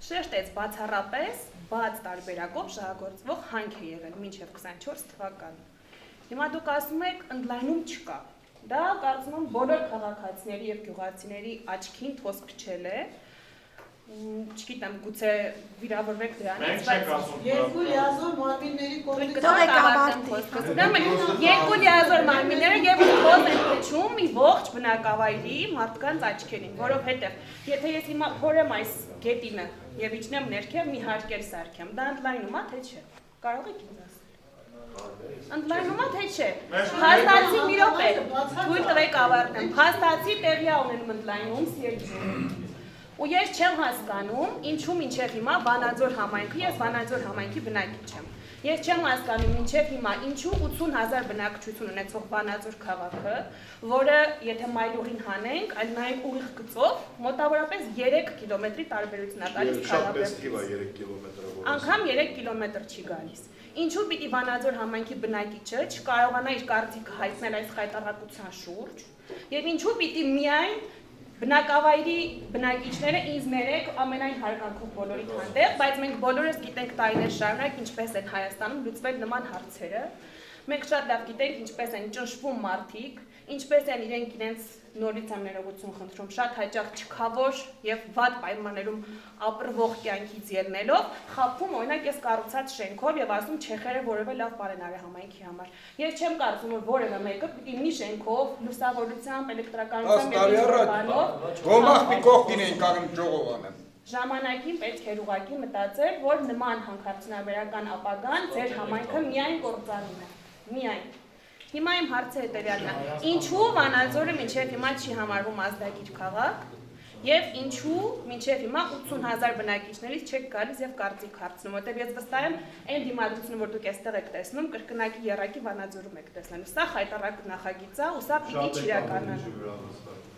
Շեշտեց բացառապես բաց տարբերակով շահագործվող հանք է եղել մինչև 24 թվականը։ Հիմա դուք ասում եք ընդլայնում չկա։ Դա կարծում եմ բոլոր քաղաքացիների եւ գյուղացիների աչքին թոս փչել է։ Չգիտեմ, գուցե վիրավորվեք դրանից, բայց երկու լիազոր մարմինների կողմից երկու լիազոր մարմինները եւ թոս են փչում մի ողջ բնակավայրի մարդկանց աչքերին, որովհետեւ եթե ես հիմա փորեմ այս գետինը եւ իջնեմ ներքև մի հարկեր սարքեմ, դա ընդլայնում է թե չէ։ Կարող եք ինձ ասել։ Ընդլայնում է թե չէ։ Փաստացի մի րոպե, թույլ տվեք ավարտեմ։ Փաստացի տեղի ունենում ընդլայնում Սիեջում։ Ու ես չեմ հասկանում, ինչու մինչև հիմա Վանաձոր համայնքը, ես Վանաձոր համայնքի բնակիչ եմ։ Ես չեմ հասկանում մինչև հիմա ինչու 80,000 բնակչություն ունեցող Վանաձոր քաղաքը, որը եթե մայրուղին հանենք, այլ նայենք ուղիղ գծով, մոտավորապես 3 կիլոմետրի տարբերություն է տալիս Քարաբերդից։ Անգամ 3 կիլոմետր չի գալիս։ Ինչու պիտի Վանաձոր համայնքի բնակիչը չկարողանա իր կարծիքը հայտնել այս խայտառակության շուրջ, եւ ինչու պիտի միայն բնակավայրի բնակիչները ինձ ներեք ամենայն հարգանքով բոլորիդ հանդեպ, բայց մենք բոլորս գիտենք տարիներ շարունակ ինչպես են Հայաստանում լուծվել նման հարցերը։ Մենք շատ լավ գիտենք ինչպես են ճնշվում մարդիկ, ինչպես են իրենք նորից եմ ներողություն խնդրում, շատ հաճախ չքավոր եւ վատ պայմաններում ապրվող կյանքից ելնելով, խաբվում օրինակ ես կառուցած շենքով եւ ասում չեխերը որևէ լավ բարենար է համայնքի համար։ Ես չեմ կարծում որ որևէ մեկը պիտի մի շենքով, լուսավորությամբ, էլեկտրականությամբ ժամանակին պետք է ուղղակի մտածել, որ նման հանքարդյունաբերական ապագան ձեր համայնքը միայն կործանում է։ Միայն։ Հիմա իմ հարցը հետևյալն է. ինչու Վանաձորը մինչև հիմա չի համարվում ազդագիր քաղաք եւ ինչու մինչև հիմա 80,000 բնակիչներից չեք գալիս եւ կարծիք հարցնում, որտեղ ես վստահ եմ այն դիմադրությունը, որ դուք այստեղ եք տեսնում, կրկնակի եռակի Վանաձորում եք տեսնելու։ Սա խայտառակ նախագիծ է ու սա պիտի չիրականանա։